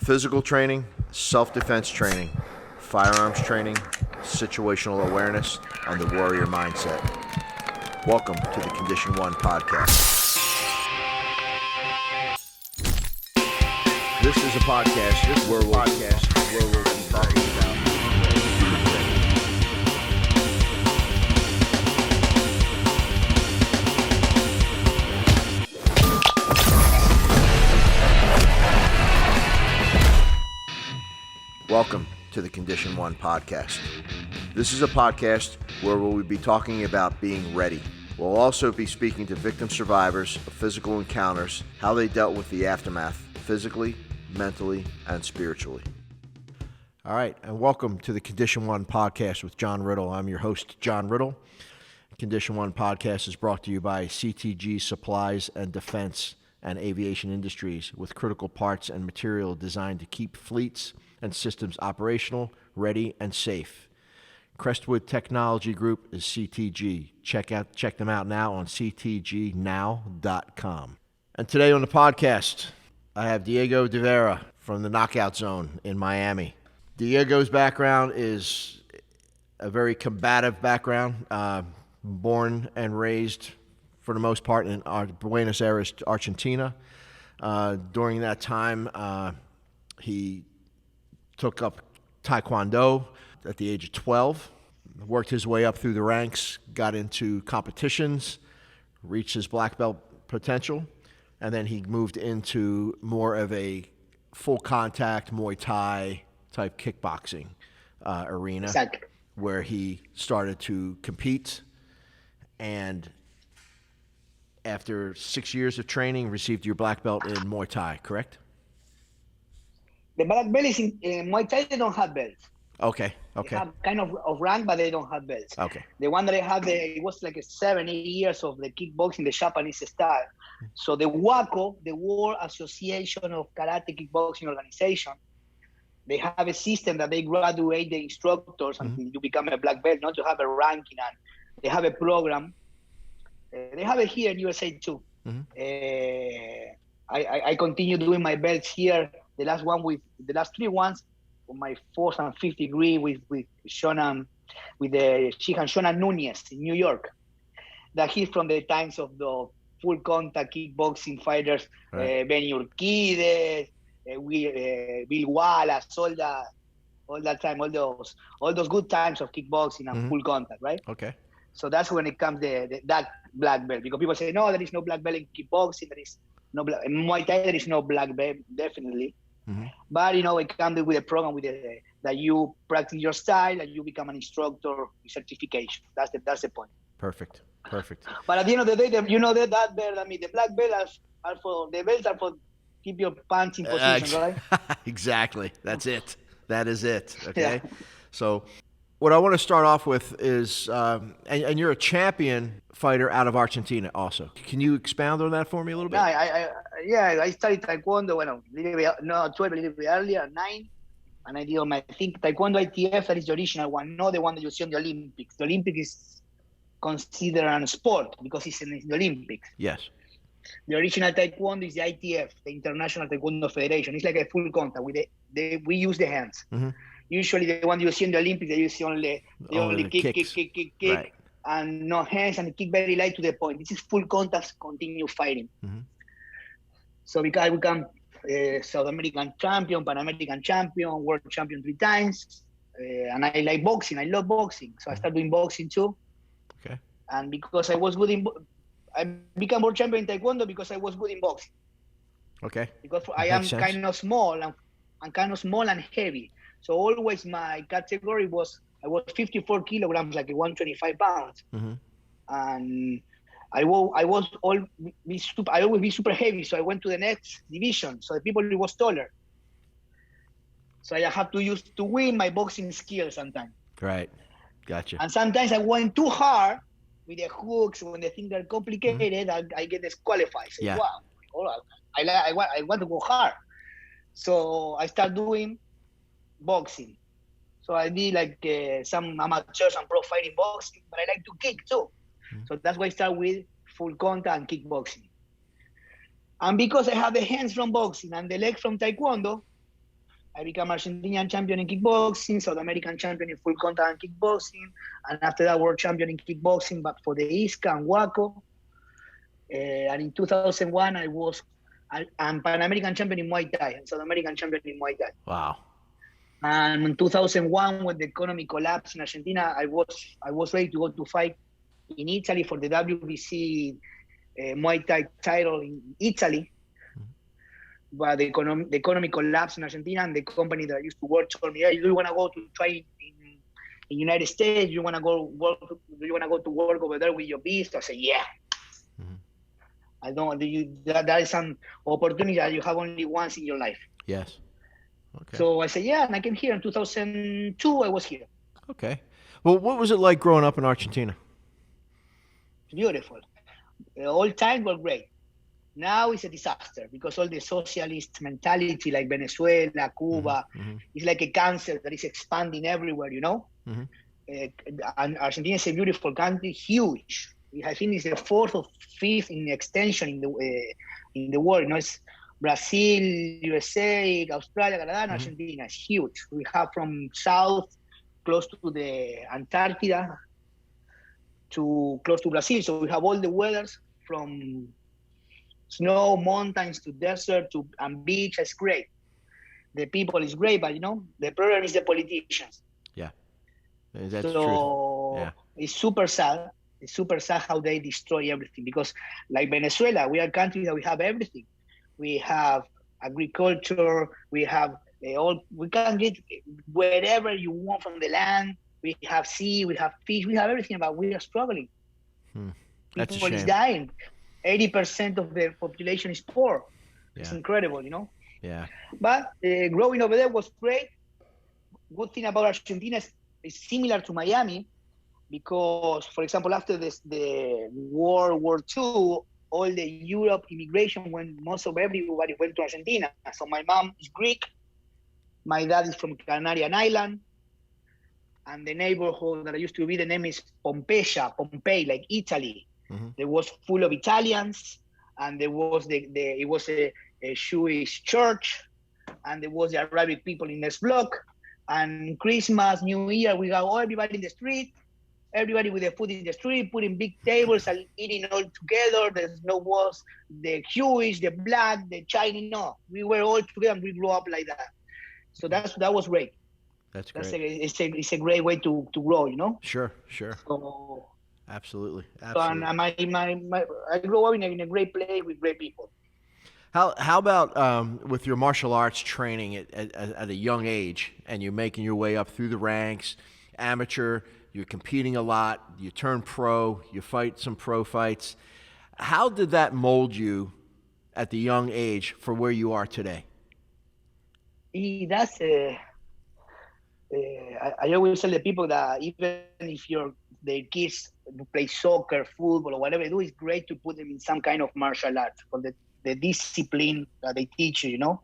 Physical training, self-defense training, firearms training, situational awareness, and the warrior mindset. Welcome to the Condition 1 podcast. This is a podcast where we'll be talking about Welcome to the Condition 1 podcast. This is a podcast where we'll be talking about being ready. We'll also be speaking to victim survivors of physical encounters, how they dealt with the aftermath, physically, mentally, and spiritually. All right, and welcome to the Condition 1 podcast with John Riddle. I'm your host, John Riddle. Condition 1 podcast is brought to you by CTG Supplies and Defense and Aviation Industries, with critical parts and material designed to keep fleets and systems operational, ready, and safe. Crestwood Technology Group is CTG. Check them out now on ctgnow.com. And today on the podcast, I have Diego de Vera from the Knockout Zone in Miami. Diego's background is a very combative background, born and raised for the most part in Buenos Aires, Argentina. During that time, he took up Taekwondo at the age of 12, worked his way up through the ranks, got into competitions, reached his black belt potential, and then he moved into more of a full contact Muay Thai type kickboxing arena, Exactly. where he started to compete, and after 6 years of training, received your black belt in Muay Thai, correct? The black belt is in Muay Thai. They don't have belts. Okay. They have kind of rank, but they don't have belts. Okay. The one that I have, it was like 7-8 years of the kickboxing, the Japanese style. So the WAKO, the World Association of Karate Kickboxing Organization, they have a system that they graduate the instructors until you become a black belt, not to have a ranking. And they have a program. They have it here in USA too. I continue doing my belts here. The last 3 ones, my 4th and 5th degree with Shona, with the Shihan Shona Nunez in New York. That he's from the times of the full contact kickboxing fighters, Right. Benny Urquidez, Bill Wallace, all that time, all those good times of kickboxing and full contact, right? Okay. So that's when it comes that black belt, because people say no, there is no black belt in kickboxing. There is no black in Muay Thai. There is no black belt, definitely. But it comes with a program that you practice your style and you become an instructor with certification. That's the point. Perfect. But at the end of the day, that belt, the black belts are for keep your pants in position, right? Exactly. That's it. That is it. Okay. Yeah. So what I want to start off with is, and you're a champion fighter out of Argentina also. Can you expound on that for me a little bit? I started Taekwondo, 12, a little bit earlier, 9. And I did I think Taekwondo ITF, that is the original one, not the one that you see on the Olympics. The Olympics is considered a sport because it's in the Olympics. Yes. The original Taekwondo is the ITF, the International Taekwondo Federation. It's like a full contact. We use the hands. Usually the one you see in the Olympics, they use only kick, right. And no hands, and kick very light to the point. This is full contact, continue fighting. So because I become South American champion, Pan American champion, world champion 3 times, and I like boxing. I love boxing, so I started doing boxing too. Okay. And because I was good I became world champion in Taekwondo because I was good in boxing. Okay. Because I am kind of small and heavy. So always my category I was 54 kilograms, like 125 pounds. And I always be super heavy. So I went to the next division. So the people who was taller. So I have to use to win my boxing skills sometimes. Right. Gotcha. And sometimes I went too hard with the hooks. When the things are complicated, I get disqualified. Say, Yeah. Wow, I want to go hard. So I start doing boxing. So I did some amateurs and pro fighting boxing, but I like to kick too. So that's why I start with full contact and kickboxing. And because I have the hands from boxing and the legs from Taekwondo, I became Argentinian champion in kickboxing, South American champion in full contact kickboxing, and after that, world champion in kickboxing, but for the ISCA and WACO. And in 2001, I'm Pan American champion in Muay Thai and South American champion in Muay Thai. Wow. And in 2001, when the economy collapsed in Argentina, I was ready to go to fight in Italy for the WBC Muay Thai title in Italy. But the economy collapsed in Argentina, and the company that I used to work told me, "Hey, do you want to go to try in United States? Do you want to go work? Do you want to go to work over there with your beast?" I said, "Yeah." I don't. That is some opportunity that you have only once in your life. Yes. Okay. So I said, "Yeah," and I came here in 2002. I was here. Okay. Well, what was it like growing up in Argentina? Beautiful. All time were great. Now it's a disaster because all the socialist mentality, like Venezuela, Cuba, is like a cancer that is expanding everywhere, you know? And Argentina is a beautiful country, huge. I think it's the fourth or fifth in extension in the world. You know, it's Brazil, USA, Australia, Canada, and Argentina. It's huge. We have from south, close to the Antarctica, to close to Brazil. So we have all the weathers from snow, mountains to desert and beach. It's great. The people is great, but you know, the problem is the politicians. Yeah, that's true. Yeah. It's super sad. It's super sad how they destroy everything, because like Venezuela, we are a country that we have everything. We have agriculture, we have we can get wherever you want from the land. We have sea, we have fish, we have everything, but we are struggling. That's People a shame. is dying. 80% of the population is poor. Yeah. It's incredible, you know? Yeah. But growing over there was great. Good thing about Argentina is similar to Miami, because, for example, after the World War II, all the Europe immigration most of everybody went to Argentina. So my mom is Greek. My dad is from Canarian Island. And the neighborhood that I used to be, the name is Pompeii, like Italy. There was full of Italians, and there was it was a Jewish church, and there was the Arabic people in this block. And Christmas, New Year, we got everybody in the street, everybody with their food in the street, putting big tables and eating all together. There's no walls, the Jewish, the black, the Chinese, no. We were all together, and we grew up like that. So that was great. That's great. It's a great way to grow, you know? Sure. So, Absolutely. so and I grew up in a great place with great people. How about with your martial arts training at a young age, and you're making your way up through the ranks, amateur, you're competing a lot, you turn pro, you fight some pro fights. How did that mold you at the young age for where you are today? That's I always tell the people that even if their kids play soccer, football, or whatever they do, it's great to put them in some kind of martial art for the discipline that they teach you, you know?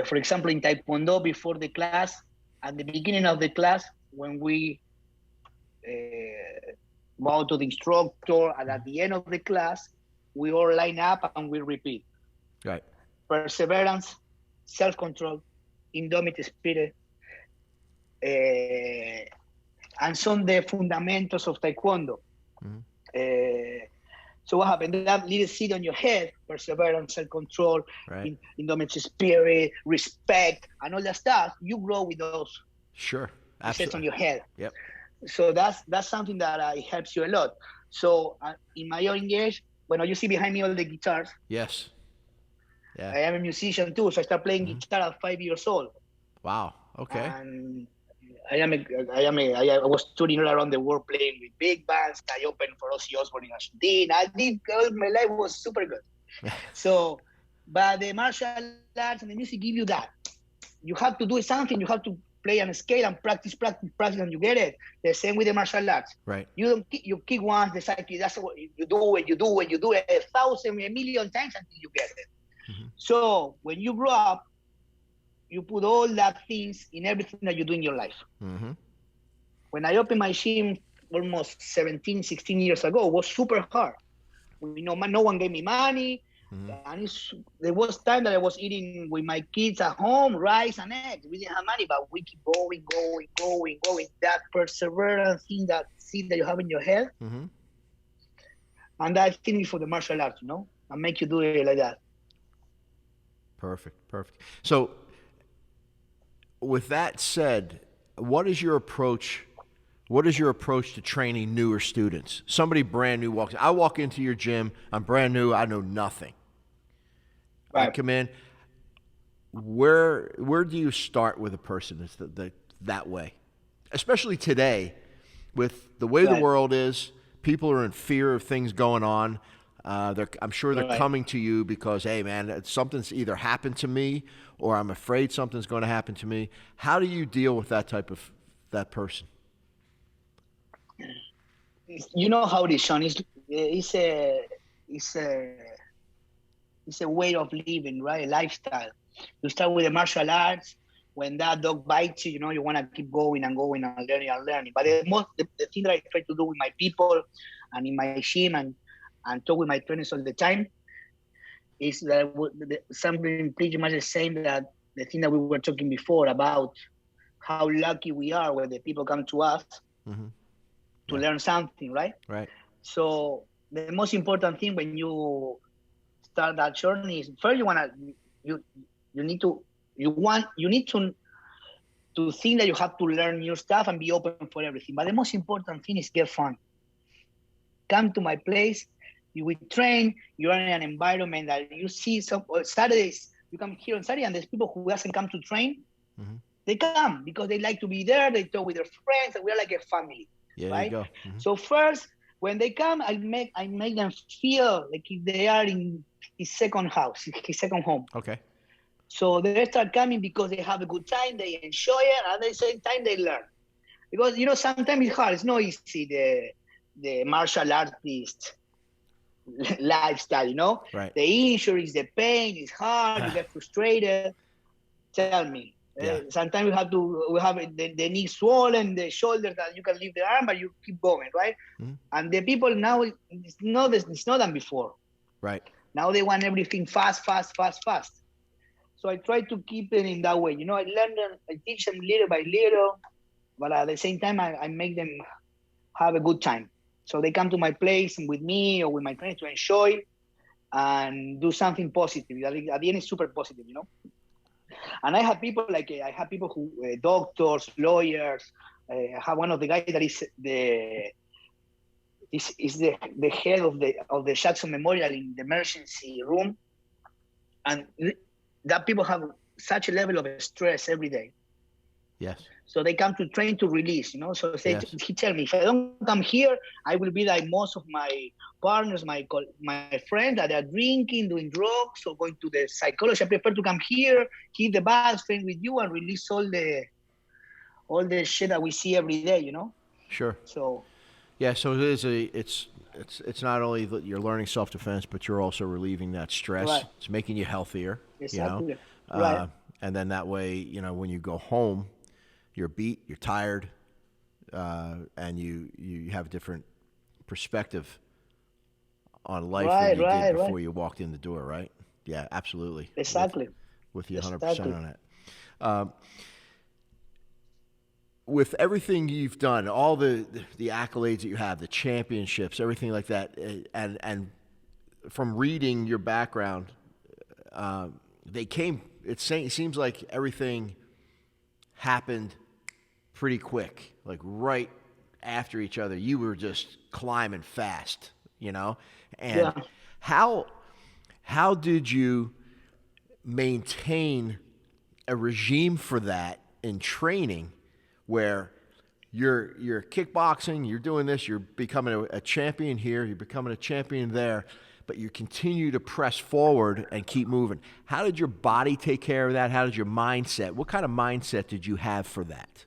For example, in Taekwondo, before the class, at the beginning of the class, when we bow to the instructor, and at the end of the class, we all line up and we repeat. Right. Perseverance, self-control, indomitable spirit, and some of the fundamentals of Taekwondo. So what happened? That little seed on your head, perseverance, self-control, right, indomitable spirit, respect, and all that stuff, you grow with those. Sure. Absolutely. On your head. Yep. So that's something that helps you a lot. So in my young age, when you see behind me all the guitars. Yes. Yeah. I am a musician too, so I started playing guitar at 5 years old. Wow. Okay. And I was touring all around the world playing with big bands. I opened for Ozzy Osbourne in Argentina. My life was super good. So, but the martial arts and the music give you that. You have to do something. You have to play on a scale and practice, and you get it. The same with the martial arts. Right. You kick once, that's what you do it 1,000, 1,000,000 times until you get it. So when you grow up, you put all that things in everything that you do in your life. When I opened my gym almost 17, 16 years ago, it was super hard. No one gave me money. And there was time that I was eating with my kids at home rice and eggs. We didn't have money, but we keep going. That perseverance thing, that seed that you have in your head, and that thing is for the martial arts, and make you do it like that. Perfect. So, with that said, what is your approach? What is your approach to training newer students? Somebody brand new walks. I walk into your gym. I'm brand new. I know nothing. Right. I come in. Where do you start with a person that way? Especially today, with the way the world is, people are in fear of things going on. I'm sure they're coming to you because, hey, man, something's either happened to me or I'm afraid something's going to happen to me. How do you deal with that person? You know how it is, Sean. It's a way of living, right? A lifestyle. You start with the martial arts. When that dog bites you, you want to keep going and learning. But the thing that I try to do with my people and in my gym and talk with my trainers all the time is that something pretty much the same, that the thing that we were talking before about how lucky we are when the people come to us to learn something, right? Right. So the most important thing when you start that journey is first you need to think that you have to learn new stuff and be open for everything. But the most important thing is get fun. Come to my place. You will train. You're in an environment that you see. Some Saturdays you come here on Saturday, and there's people who doesn't come to train. They come because they like to be there. They talk with their friends, and we're like a family. Yeah, right? There you go. So first, when they come, I make them feel like if they are in his second house, his second home. Okay. So they start coming because they have a good time, they enjoy it, and at the same time they learn. Because sometimes it's hard. It's not easy, the martial artist lifestyle. Right. The injuries, the pain is hard. You get frustrated. Tell me. Yeah. Sometimes we have the knee swollen, the shoulder that you can lift the arm, but you keep going, right? And the people now, it's not than before. Right. Now they want everything fast. So I try to keep it in that way. I teach them little by little, but at the same time, I make them have a good time. So they come to my place and with me or with my friends to enjoy and do something positive. At the end, it's super positive, And I have people who doctors, lawyers. I have one of the guys that is the head of the Jackson Memorial in the emergency room, and that people have such a level of stress every day. Yes. So they come to train to release, So he tell me, if I don't come here, I will be like most of my partners, my friends that are drinking, doing drugs, or going to the psychologist. I prefer to come here, keep the bags, train with you, and release all the shit that we see every day, Sure. So. Yeah. So it's not only that you're learning self-defense, but you're also relieving that stress. Right. It's making you healthier. Exactly. Right. And then that way, when you go home, you're beat, you're tired, and you have a different perspective on life than you did before you walked in the door, right? Yeah, absolutely. Exactly. With you 100% on that. With everything you've done, all the accolades that you have, the championships, everything like that, and from reading your background, it seems like everything happened pretty quick, like right after each other. You were just climbing fast, And how did you maintain a regime for that in training, where you're kickboxing, you're doing this, you're becoming a champion here, you're becoming a champion there, but you continue to press forward and keep moving? How did your body take care of that? How did your mindset? What kind of mindset did you have for that?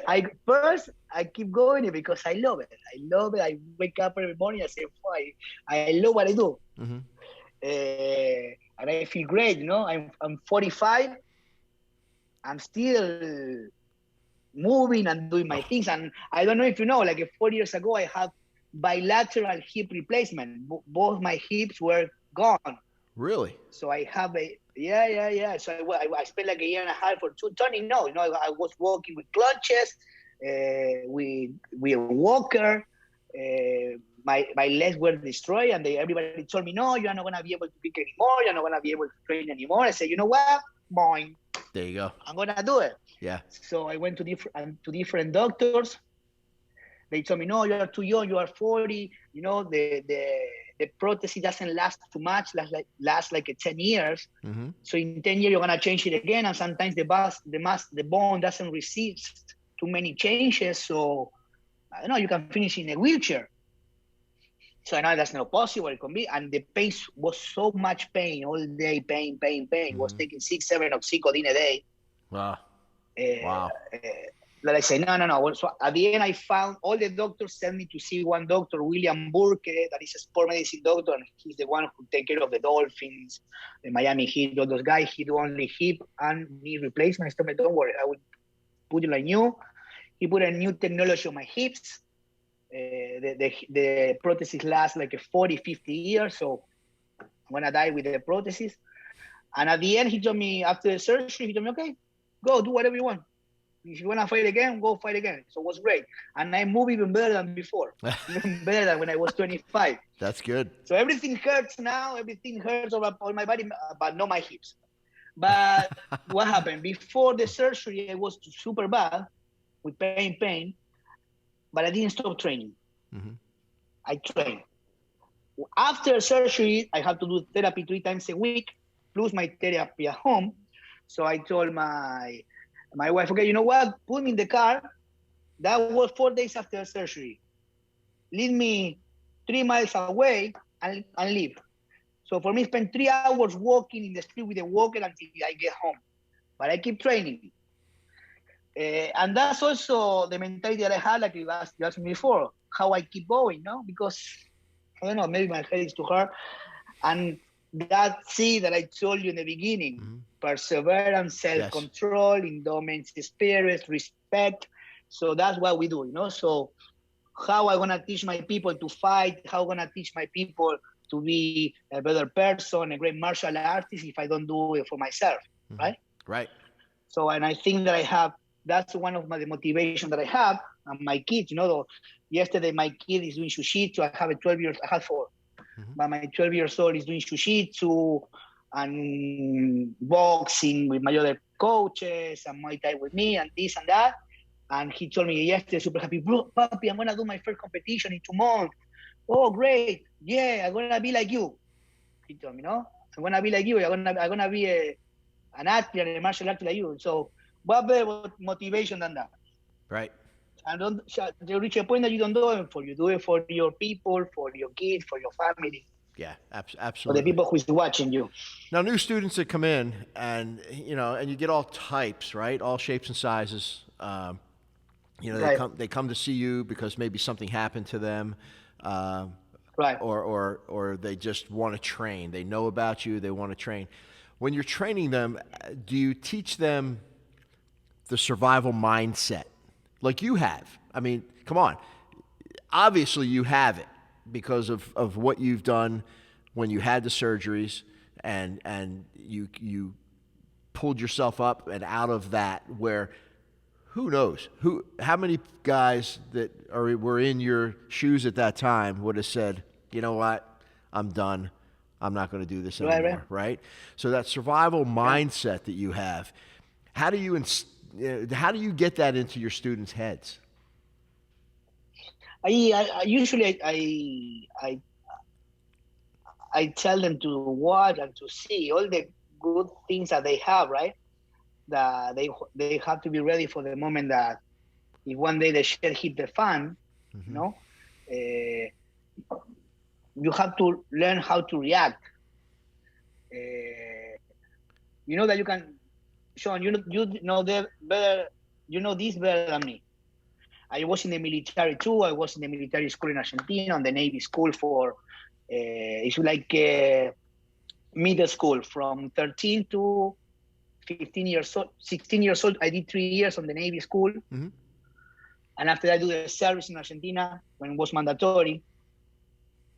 I keep going because I love it. I wake up every morning and say, I love what I do. And I feel great, I'm 45. I'm still moving and doing my things. And I don't know if like 4 years ago, I had bilateral hip replacement. Both my hips were gone. Really? So I have yeah. So I spent like a year and a half or two turning. No, I was walking with clutches, with a walker. My legs were destroyed, and everybody told me, no, you're not gonna be able to kick anymore. You're not gonna be able to train anymore. I said, you know what? Boing. There you go. I'm gonna do it. Yeah. So I went to different doctors. They told me, no, you are too young. You are 40. The prosthesis doesn't last too much. Lasts like 10 years. Mm-hmm. So in 10 years, you're gonna change it again, and sometimes the bone doesn't resist too many changes. So I don't know, you can finish in a wheelchair. So I know that's not possible. It can be, and the pain was so much pain all day, pain. Mm-hmm. Was taking 6-7 oxycodone a day. Wow. Wow. That I say, no. So at the end, I found all the doctors sent me to see one doctor, William Burke, that is a sport medicine doctor, and he's the one who take care of the Dolphins, the Miami Heat, all those guys. He do only hip and knee replacement. I told him, don't worry, I will put it like new. He put a new technology on my hips. The prosthesis lasts like 40-50 years, so I'm gonna die with the prosthesis. And at the end, he told me, after the surgery, he told me, okay, go do whatever you want. If you want to fight again, go fight again. So it was great. And I move even better than before, even better than when I was 25. That's good. So everything hurts now. Everything hurts on my body, but not my hips. But what happened? Before the surgery, I was super bad with pain, but I didn't stop training. Mm-hmm. I trained. After surgery, I have to do therapy 3 times a week, plus my therapy at home. So I told my wife, okay, you know what? Put me in the car. That was 4 days after surgery. Leave me 3 miles away and leave. So for me, spend 3 hours walking in the street with a walker until I get home. But I keep training. And that's also the mentality that I had, like you asked me before, how I keep going, no? Because, I don't know, maybe my head is too hard. And that C that I told you in the beginning, mm-hmm. Perseverance, self-control, yes. Endurance, spirit, respect. So that's what we do, So how I'm going to teach my people to fight, how I'm going to teach my people to be a better person, a great martial artist, if I don't do it for myself, mm-hmm. Right? Right. So, and I think that that's one of the motivation that I have, and my kids, yesterday my kid is doing jiu-jitsu. I have 4. Mm-hmm. But my 12 years old is doing jiu-jitsu and boxing with my other coaches and Muay Thai with me and this and that. And he told me yesterday, super happy, bro, papi, I'm going to do my first competition in 2 months. Oh, great. Yeah, I'm going to be like you. He told me, I'm going to be like you. I'm going to be an athlete and a martial artist like you. So what better motivation than that? Right. And you reach a point that you don't do it for you. Do it for your people, for your kids, for your family. Yeah, absolutely. For the people who's watching you. Now, new students that come in, and and you get all types, right? All shapes and sizes. Right. They come to see you because maybe something happened to them, right? Or they just want to train. They know about you. They want to train. When you're training them, do you teach them the survival mindset? Like you have. I mean, come on. Obviously, you have it because of what you've done when you had the surgeries and you pulled yourself up and out of that. Where who knows how many guys that were in your shoes at that time would have said, you know what, I'm done. I'm not going to do this anymore. Right? So that survival mindset that you have, how do you get that into your students' heads? I usually tell them to watch and to see all the good things that they have, right? That they have to be ready for the moment that if one day the shit hit the fan, mm-hmm. You have to learn how to react. That you can. Sean, you know that better. You know this better than me. I was in the military too. I was in the military school in Argentina, on the Navy school for it's like middle school from 13 to 15 years old. 16 years old. I did 3 years on the Navy school. Mm-hmm. And after that, I do the service in Argentina when it was mandatory.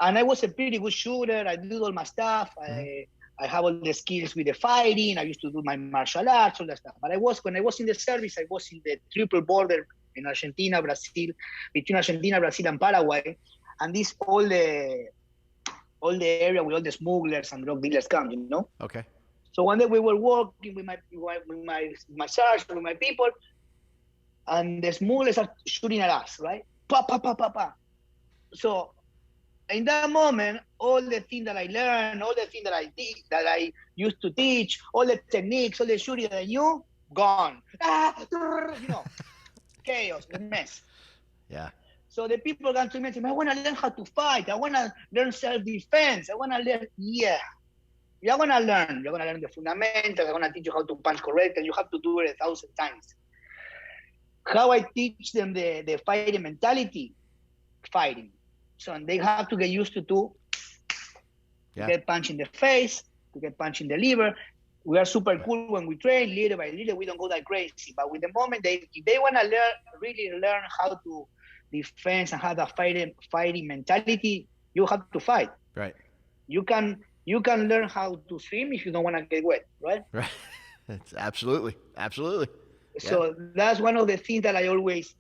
And I was a pretty good shooter. I did all my stuff. I have all the skills with the fighting. I used to do my martial arts, all that stuff. But when I was in the service, I was in the triple border in Argentina, Brazil, between Argentina, Brazil, and Paraguay. And this all the area where all the smugglers and drug dealers come, you know? Okay. So one day we were working with my sergeant, with my people, and the smugglers are shooting at us, right? Pa, pa, pa, pa, pa. So in that moment, all the things that I learned, all the things that I did, that I used to teach, all the techniques, all the shooting that I knew, gone. You know, chaos, a mess. Yeah. So the people come to me and say, I want to learn how to fight. I want to learn self-defense. I want to learn, you're going to learn. You're going to learn the fundamentals. I'm going to teach you how to punch correctly. You have to do it 1,000 times. How I teach them the fighting mentality? Fighting. So they have to get used to get punched in the face, to get punched in the liver. We are super cool when we train, little by little. We don't go that crazy. But with the moment, if they want to really learn how to defense and have that fighting mentality, you have to fight. Right. You can learn how to swim if you don't want to get wet, right? Right. It's absolutely. So that's one of the things that I always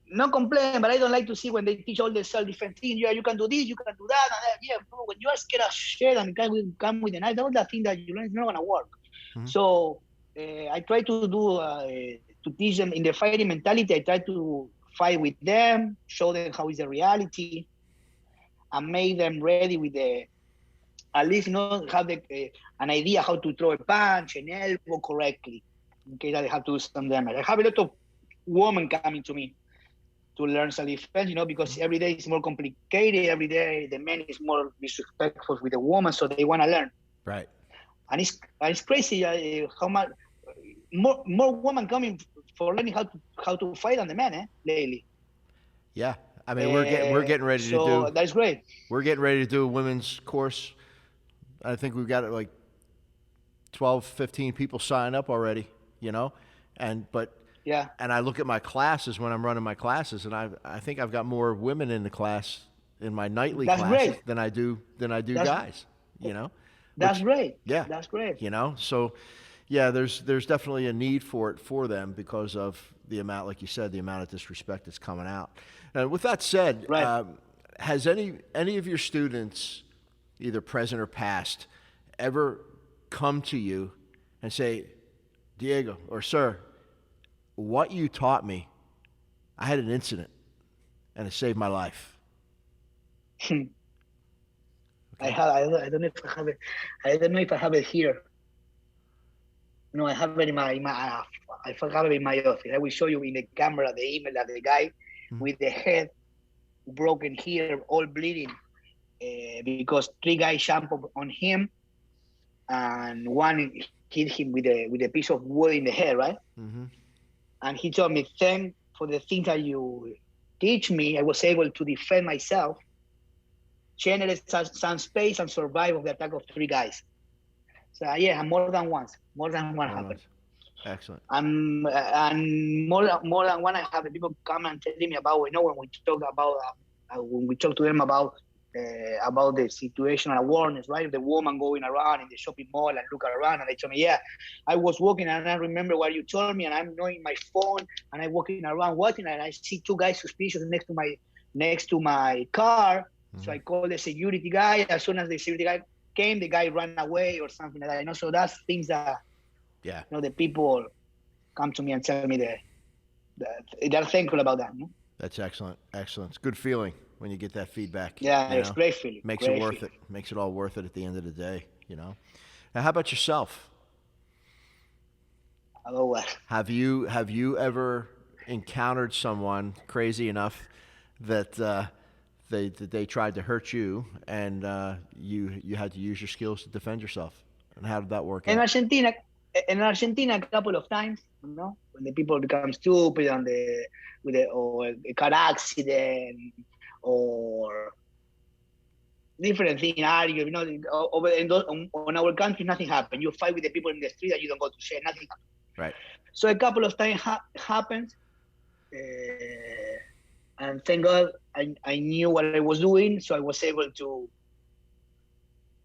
not complain, but I don't like to see when they teach all the self-defense things. Yeah, you can do this, you can do that. And yeah, bro, when you are scared of shit and come with a knife, all that thing that you learn is not going to work. Mm-hmm. So I try to do, to teach them in the fighting mentality. I try to fight with them, show them how is the reality, and make them ready with at least, have an idea how to throw a punch, an elbow correctly, in case I have to do some damage. I have a lot of women coming to me to learn self-defense, because every day is more complicated. Every day the man is more disrespectful with the woman, so they want to learn. Right. And it's crazy how much more women coming for learning how to fight on the man, lately. Yeah, I mean we're getting ready to do. So that's great. We're getting ready to do a women's course. I think we've got like 12, 15 people sign up already. Yeah. And I look at my classes when I'm running my classes, and I think I've got more women in the class in my nightly classes than I do guys. That's great. Yeah. That's great. So yeah, there's definitely a need for it for them because of the amount, like you said, the amount of disrespect that's coming out. And with that said, has any of your students, either present or past, ever come to you and say, Diego or sir, what you taught me, I had an incident and it saved my life? Okay. I don't know if I have it. I don't know if I have it here. No, I have it in my I forgot it in my office. I will show you in the camera the email of the guy with the head broken here, all bleeding, because 3 guys jumped on him, and one hit him with a piece of wood in the head, right? Mm-hmm. And he told me, thank for the things that you teach me, I was able to defend myself, generate some space, and survive of the attack of 3 guys. So yeah, more than one happened. Excellent. And more than one, I have people come and tell me about. When we talk about when we talk to them about the situational awareness, right? The woman going around in the shopping mall and look around, and they tell me, yeah, I was walking and I remember what you told me, and I'm knowing my phone, and I'm walking around watching, and I see 2 guys suspicious next to my car. Mm-hmm. So I call the security guy. As soon as the security guy came, the guy ran away or something like that. So that's things that the people come to me and tell me that they're thankful about that. That's excellent. It's a good feeling when you get that feedback. Yeah, it's a great feeling. Makes it worth it. Makes it all worth it at the end of the day. Now, how about yourself? About what? Have you ever encountered someone crazy enough that they tried to hurt you, and you had to use your skills to defend yourself? And how did that work out? In Argentina, a couple of times, when the people become stupid and or a car accident or different thing, argue, on our country, nothing happened. You fight with the people in the street and you don't go to share, nothing happened. Right. So a couple of times happens, And thank God I knew what I was doing, so I was able to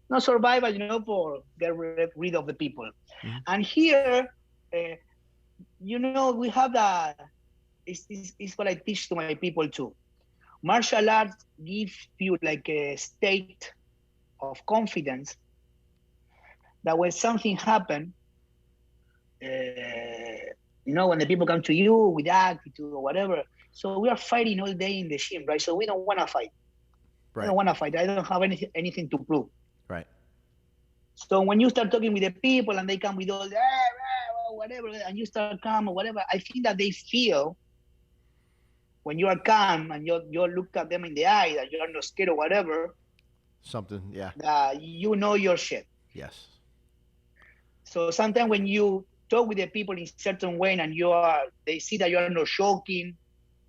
not survive, but for get rid of the people. Mm-hmm. And here, we have that. It's what I teach to my people too. Martial arts gives you like a state of confidence that when something happens, when the people come to you with attitude or whatever, so we are fighting all day in the gym, right? So we don't want to fight. Right. I don't want to fight. I don't have anything to prove. Right. So when you start talking with the people and they come with all that, whatever, and you start calm or whatever, I think that they feel when you are calm and you look at them in the eye that you are not scared or whatever. Something, yeah. That you know your shit. Yes. So sometimes when you talk with the people in certain way and they see that you are not shocking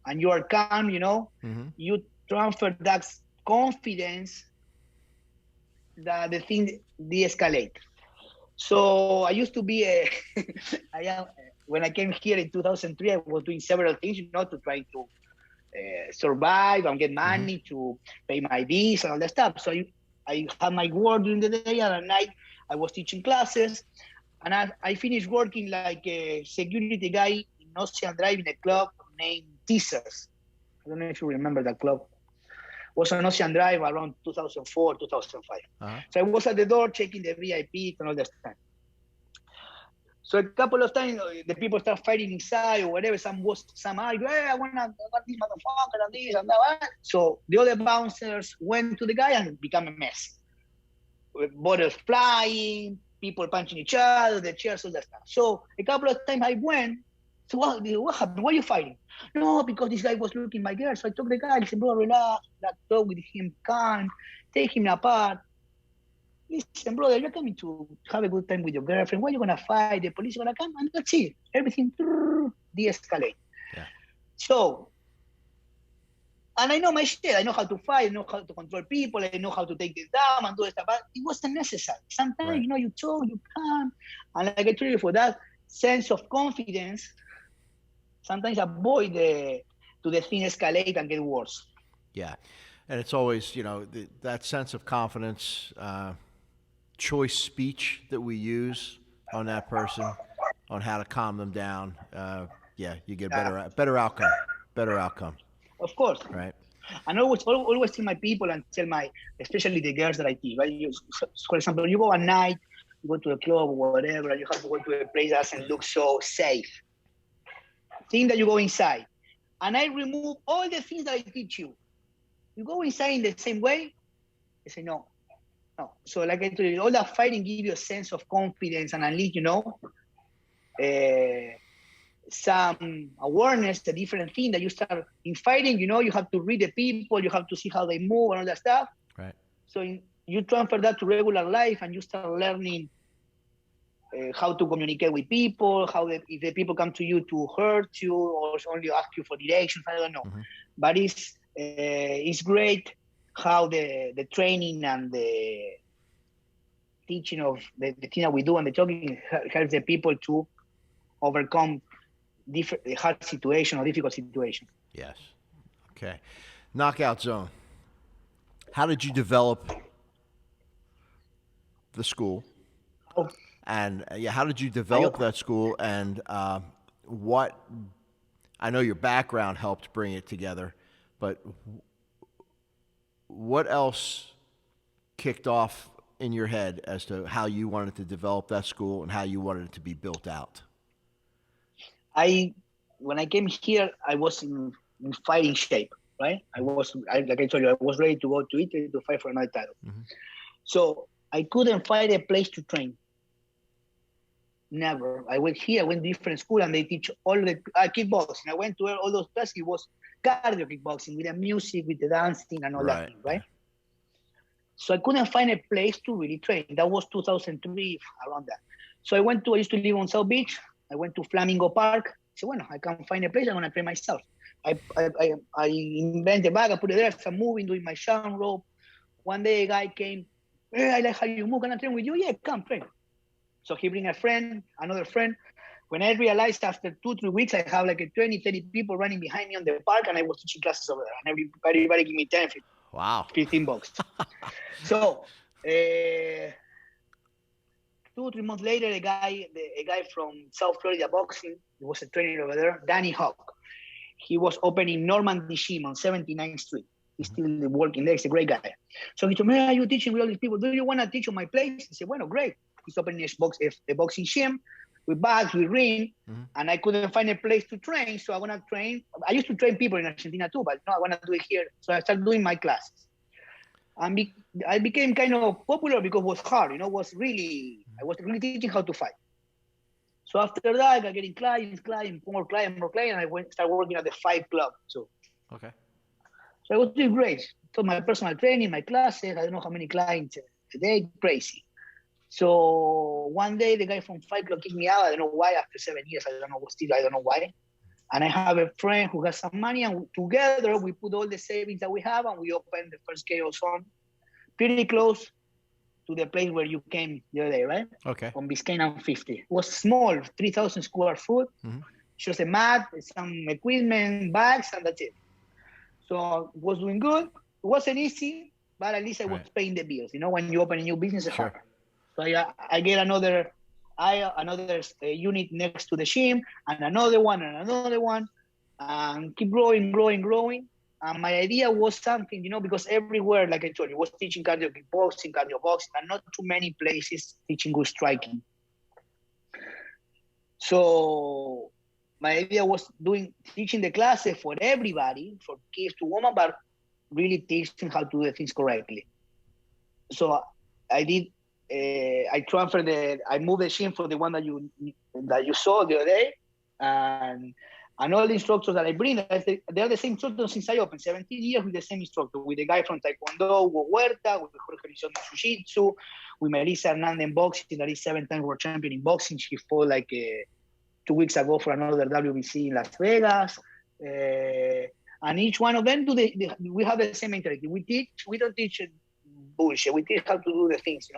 and you are calm, Mm-hmm. you transfer that confidence that the thing de-escalate. So I used to be when I came here in 2003, I was doing several things, to try to survive and get money to pay my bills and all that stuff. So I had my work during the day, and at night I was teaching classes. And I finished working like a security guy in Ocean Drive in a club named Teasers. I don't know if you remember that club. It was on Ocean Drive around 2004, 2005. Uh-huh. So I was at the door checking the VIP and all that stuff. So a couple of times the people start fighting inside or whatever. Some argue, hey, I want this motherfucker and this and that. So the other bouncers went to the guy and become a mess. With bottles flying, people punching each other, the chairs, all that stuff. So a couple of times I went, so what happened? Why are you fighting? No, because this guy was looking my girl. So I took the guy, I said, bro, relax, talk with him, calm, take him apart. Listen, brother, you're coming to have a good time with your girlfriend. Why are you going to fight? The police are going to come, and that's it. Everything de-escalate. Yeah. So, and I know my shit. I know how to fight. I know how to control people. I know how to take this down and do stuff. But it wasn't necessary. Sometimes, Right. You talk, you come. And like I told you, for that sense of confidence, sometimes avoid the thing escalate and get worse. Yeah. And it's always, that sense of confidence, choice speech that we use on that person, on how to calm them down. You get better outcome. Of course. Right. And always tell my people and especially the girls that I teach, right? For example, you go at night, you go to a club or whatever, and you have to go to a place that doesn't look so safe. Think that you go inside. And I remove all the things that I teach you. You go inside in the same way, I say no. So like I told you, all that fighting gives you a sense of confidence and at least, some awareness, a different thing that you start in fighting, you have to read the people, you have to see how they move and all that stuff. Right. So you transfer that to regular life and you start learning how to communicate with people, if the people come to you to hurt you or only ask you for directions, I don't know. Mm-hmm. But it's great how the training and the teaching of the thing that we do and the talking helps the people to overcome hard situation or difficult situation. Yes. Okay. Knockout Zone. How did you develop the school? Oh. And how did you develop that school? And what? I know your background helped bring it together, but what else kicked off in your head as to how you wanted to develop that school and how you wanted it to be built out? When I came here, I was in fighting shape, right? Like I told you, I was ready to go to Italy to fight for another title. Mm-hmm. So I couldn't find a place to train. Never. I went to different school and they teach all the kickboxing. I went to all those classes. It was cardio kickboxing with the music, with the dancing and all that thing, right? So I couldn't find a place to really train. That was 2003, around that. So I used to live on South Beach. I went to Flamingo Park. I said, I can't find a place. I'm going to train myself. I invented a bag. I put it there. I'm moving, doing my sham rope. One day a guy came, hey, I like how you move. Can I train with you? Yeah, come train. So he bring another friend. when I realized after 2-3 weeks, I have like a 20-30 people running behind me on the park, and I was teaching classes over there, and everybody give me 10, Wow. 15 bucks. So 2-3 months later, a guy from South Florida boxing, he was a trainer over there, Danny Hawk. He was opening Normandy Gym on 79th Street. He's still working there. He's a great guy. So he told me, are you teaching with all these people? Do you want to teach on my place? I said, bueno, great. He's opening a boxing gym with bags, with ring, and I couldn't find a place to train, so I want to train. I used to train people in Argentina too, but no, I want to do it here. So I started doing my classes. And I became kind of popular because it was hard, I was really teaching how to fight. So after that, I got getting clients, more clients, and I started working at the Fight Club. So I was doing great. So my personal training, my classes, I don't know how many clients a day, crazy. So one day the guy from Fight Club kicked me out. I don't know why. After 7 years, I don't know why. And I have a friend who has some money, and together we put all the savings that we have, and we opened the first KO Zone, pretty close to the place where you came the other day, right? Okay. On Biscayne and 50. It was small, 3,000 square foot, just a mat, some equipment, bags, and that's it. So it was doing good. It wasn't easy, but at least I was paying the bills. When you open a new business, it's hard. So I get another unit next to the gym, and another one, and keep growing. And my idea was something, because everywhere, like I told you, was teaching cardio boxing, and not too many places teaching good striking. So my idea was teaching the classes for everybody, for kids to women, but really teaching how to do the things correctly. So I did. I moved the gym for the one that you saw the other day, and all the instructors that I bring, they're the same instructors since I opened. 17 years with the same instructor, with the guy from Taekwondo, Hugo Huerta, with Jorge Elizondo in Jiu-Jitsu, with Melissa Hernandez in boxing, that is 7-time world champion in boxing. She fought 2 weeks ago for another WBC in Las Vegas. And each one of them we have the same mentality. We don't teach bullshit. We teach how to do the things,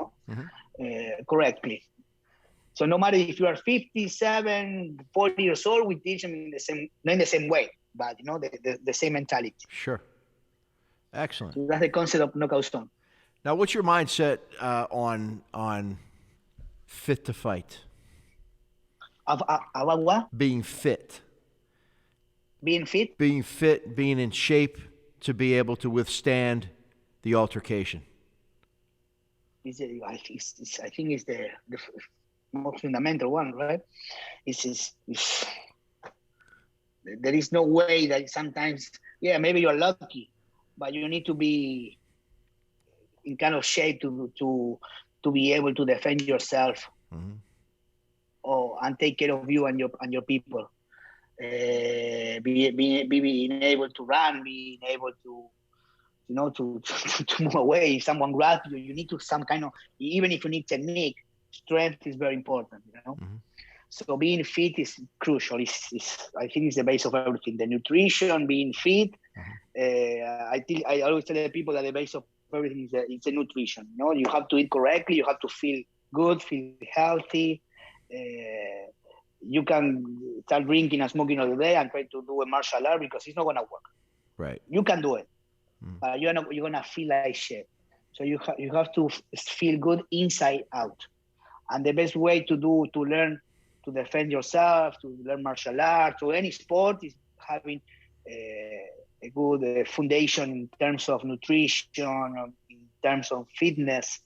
correctly. So no matter if you are 57, 40 years old, we teach them not in the same way, but the same mentality. Sure. Excellent. So that's the concept of Knockout Zone. Now, what's your mindset on fit to fight? About what? Being fit. Being fit? Being fit, being in shape to be able to withstand the altercation. I think it's the most fundamental one, right? There is no way that sometimes, maybe you're lucky, but you need to be in kind of shape to be able to defend yourself, and take care of you and your people. Being able to run, being able to to move away. If someone grabs you, you need to some kind of, even if you need technique, strength is very important, So being fit is crucial. I think it's the base of everything. The nutrition, being fit. I always tell the people that the base of everything is the nutrition. You have to eat correctly. You have to feel good, feel healthy. You can start drinking and smoking all the day and try to do a martial art because it's not gonna work. Right. You can do it, but you're gonna feel like shit. So you have to feel good inside out. And the best way to learn to defend yourself, to learn martial arts, to any sport, is having a good foundation in terms of nutrition, in terms of fitness,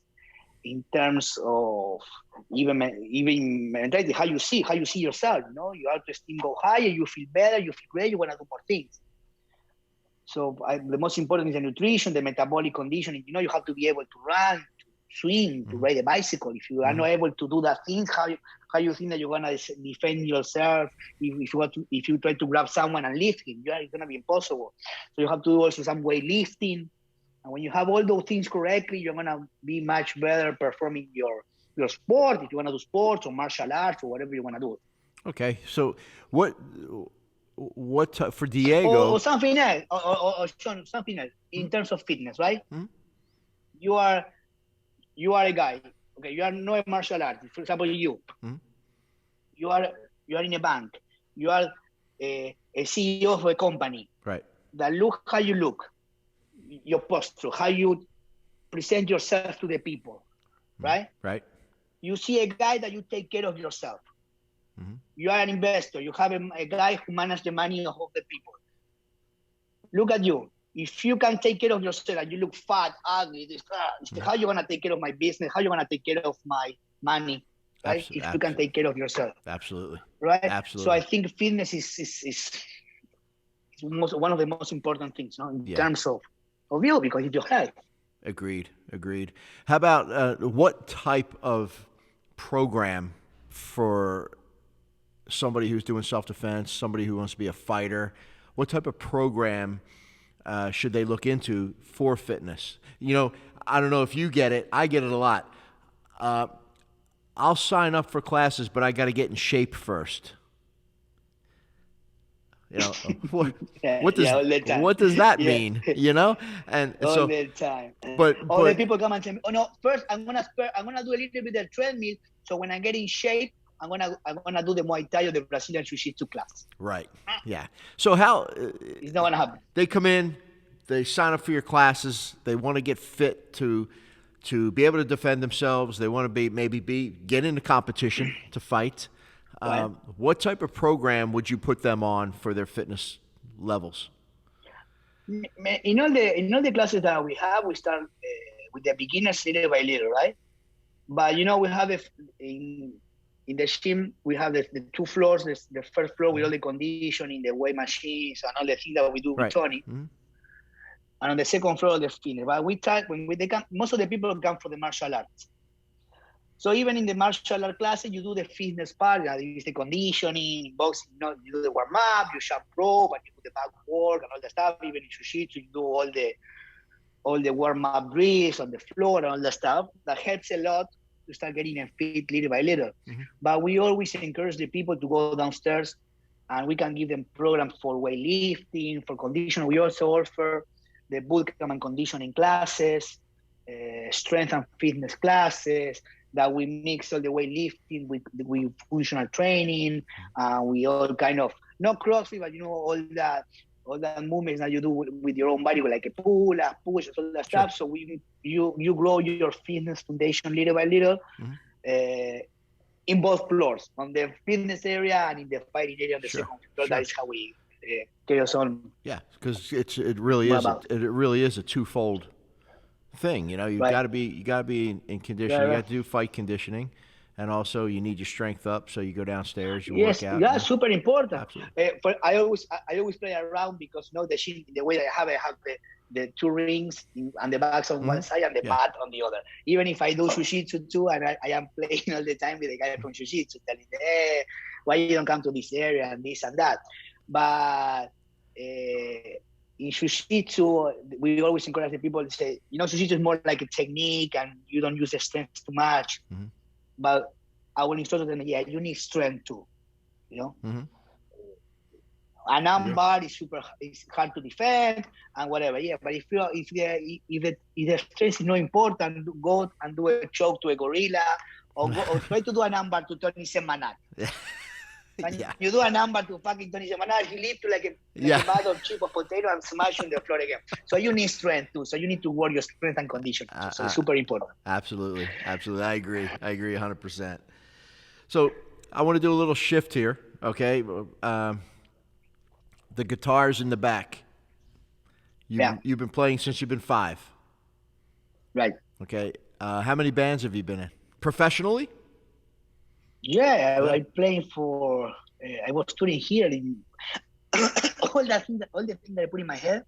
in terms of even mentality, how you see yourself. Your autoesteem go higher, you feel better, you feel great, you want to do more things. So the most important is the nutrition, the metabolic conditioning. You have to be able to run, to swim, to ride a bicycle. If you are not able to do that things, how you think that you're gonna defend yourself if you try to grab someone and lift him? It's gonna be impossible. So you have to do also some weightlifting. And when you have all those things correctly, you're gonna be much better performing your sport, if you wanna do sports or martial arts or whatever you wanna do. Okay, so what for Diego? Or something else, or Sean, something else in terms of fitness, right? You are a guy. Okay, you are not a martial artist. For example, you are you are in a bank, you are a CEO of a company. Right. That look how you look, your posture, how you present yourself to the people, right? Right. You see a guy that you take care of yourself. You are an investor. You have a guy who manages the money of the people. Look at you. If you can take care of yourself and you look fat, ugly, how you going to take care of my business? How you going to take care of my money? Right? If you can take care of yourself. Absolutely. Right? Absolutely. So I think fitness is one of the most important things, in terms of you, because it's your health. Agreed. How about what type of program for somebody who's doing self-defense, somebody who wants to be a fighter, what type of program should they look into for fitness? I don't know if you get it. I get it a lot. I'll sign up for classes, but I got to get in shape first. What does that mean? And all so, the time. But the people come and tell me, "Oh no, first I'm gonna do a little bit of treadmill, so when I get in shape, I'm gonna do the Muay Thai or the Brazilian Jiu-Jitsu class." Right. Yeah. So how? It's not gonna happen. They come in, they sign up for your classes. They want to get fit to be able to defend themselves. They want to get into competition to fight. Right. What type of program would you put them on for their fitness levels? In all the classes that we have, we start with the beginners little by little, right? But we have in the gym, we have the 2 floors. The first floor with all the conditioning, the weight machines, and all the things that we do with Tony. And on the second floor, the fitness. But most of the people come from the martial arts. So even in the martial art classes, you do the fitness part. You use the conditioning, boxing. You do the warm up, you jump rope, and you do the back work and all the stuff. Even in jiu-jitsu, you do all the warm up drills on the floor and all the stuff. That helps a lot to start getting fit little by little. But we always encourage the people to go downstairs, and we can give them programs for weightlifting, for conditioning. We also offer the boot camp and conditioning classes, strength and fitness classes, that we mix all the weightlifting with functional training. We all kind of, not CrossFit, but all that movements that you do with your own body, like a pull-up, push, all that stuff. So you grow your fitness foundation little by little in both floors, on the fitness area and in the fighting area on the second floor. That is how we KO Zone. Yeah, because it really is a twofold thing. You got to be in condition. You got to do fight conditioning, and also you need your strength up. So you go downstairs, you work out. Yeah, super important. Absolutely. I always play around because the gym, the way I have the 2 rings and the bags on one side and the mat on the other. Even if I do jiu-jitsu too, and I am playing all the time with a guy from jiu-jitsu, telling them, "Hey, why you don't come to this area and this and that?" But in jiu-jitsu, we always encourage the people to say, jiu-jitsu is more like a technique and you don't use the strength too much. But I will instruct them, you need strength too. An armbar is hard to defend and whatever. Yeah, but if the strength is not important, go and do a choke to a gorilla or try to do an armbar to Tony Semanat. You do a number to fucking Tony Semanal, he leave to like a bag of chip of potato and smash on the floor again. So you need strength too. So you need to work your strength and condition. So it's super important. Absolutely. I agree 100%. So I want to do a little shift here. Okay. The guitar's in the back. You've been playing since you've been 5. Right. Okay. How many bands have you been in? Professionally? Yeah, I playing for. I was touring here in all the things that I put in my head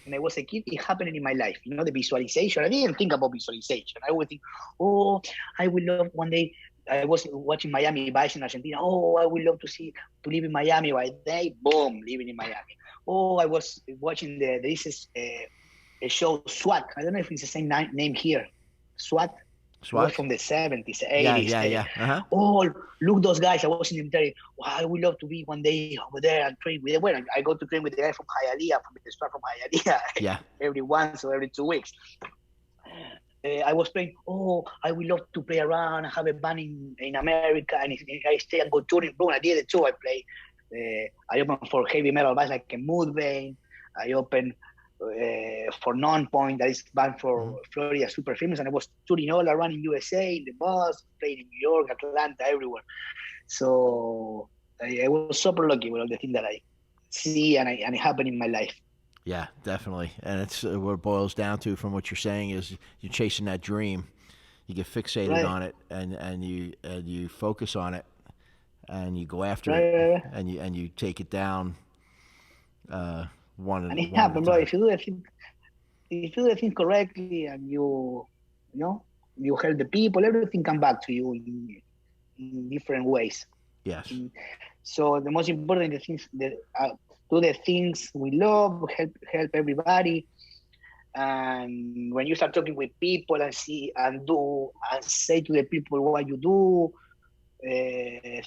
when I was a kid. It happened in my life. The visualization. I didn't think about visualization. I would think, I would love one day. I was watching Miami Vice in Argentina. I would love to live in Miami one day. Boom, living in Miami. I was watching this is a show SWAT. I don't know if it's the same name here. SWAT. Was from the 70s, 80s. Yeah. Look, those guys. I was in the military. I would love to be one day over there and train with them. Well, I go to train with the guy from Hialeah, from the start from Hialeah, every 1 or every 2 weeks. I was playing. Oh, I would love to play around. I have a band in America, and I stay and go touring. Boom, I did it too. I play. I open for heavy metal bands like a Moodbane. I open for Non-Point, that is band for Florida, super famous, and I was touring all around in USA, in the bus, playing in New York, Atlanta, everywhere. So I was super lucky with all the things that I see and it happened in my life. Yeah, definitely. And it's what it boils down to from what you're saying is you're chasing that dream. You get fixated on it, and you focus on it, and you go after it, and you take it down. One and it happened, bro. If you do the thing correctly, and you help the people, everything come back to you in different ways. Yes. So the most important things that do the things we love, help everybody. And when you start talking with people and see and do and say to the people what you do,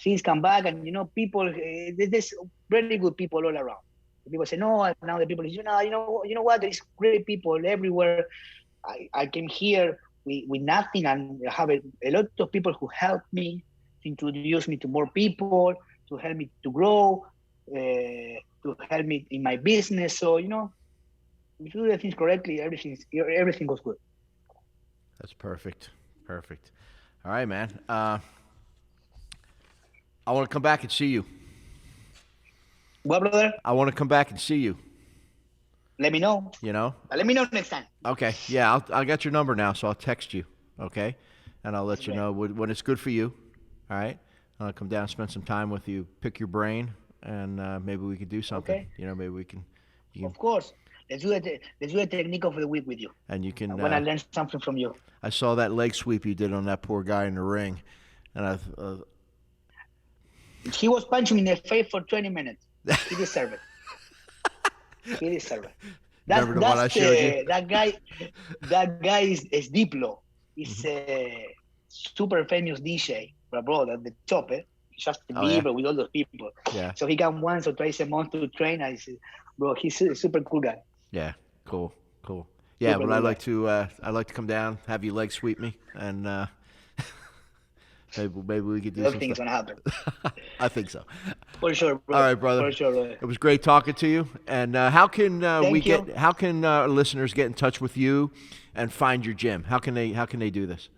things come back. And people, there's really good people all around. People say no, now the people, you know what? There's great people everywhere. I came here with nothing, and I have a lot of people who help me, to introduce me to more people, to help me to grow, to help me in my business. So if you do the things correctly, everything goes good. That's perfect. All right, man. I want to come back and see you. What, brother? I want to come back and see you. Let me know. Let me know next time. Okay. Yeah, I'll get your number now, so I'll text you. Okay, and I'll let you know when it's good for you. All right. I'll come down and spend some time with you, pick your brain, and maybe we could do something. Okay. Maybe we can. Of course. Let's do a technique of the week with you. And you can. When I learn something from you. I saw that leg sweep you did on that poor guy in the ring, and he was punching me in the face for 20 minutes. He deserved it. Remember the one I showed you? That guy is Diplo. He's a super famous DJ, bro. At the top, Justin Bieber with all those people. Yeah. So he comes once or twice a month to train. I said, bro, he's a super cool guy. Yeah, cool. Yeah, but I'd like to come down, have you leg sweep me, and maybe we could do something. Everything's gonna happen. I think so. For sure, bro. All right, brother. For sure, brother. It was great talking to you. And how can listeners get in touch with you and find your gym? How can they do this?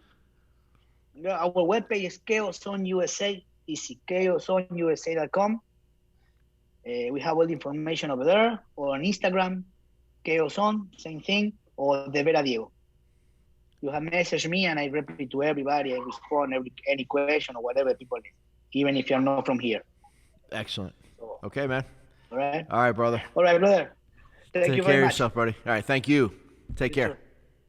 Our webpage is KO Zone USA. It's KOZoneUSA.com. We have all the information over there, or on Instagram, KO Zone, same thing, or the Vera Diego. You have messaged me, and I reply to everybody. I respond any question or whatever people need, even if you're not from here. Excellent. Okay, man. All right. All right, brother. All right, brother. Thank you very much. Take care of yourself, buddy. All right, thank you. Take care. Sure.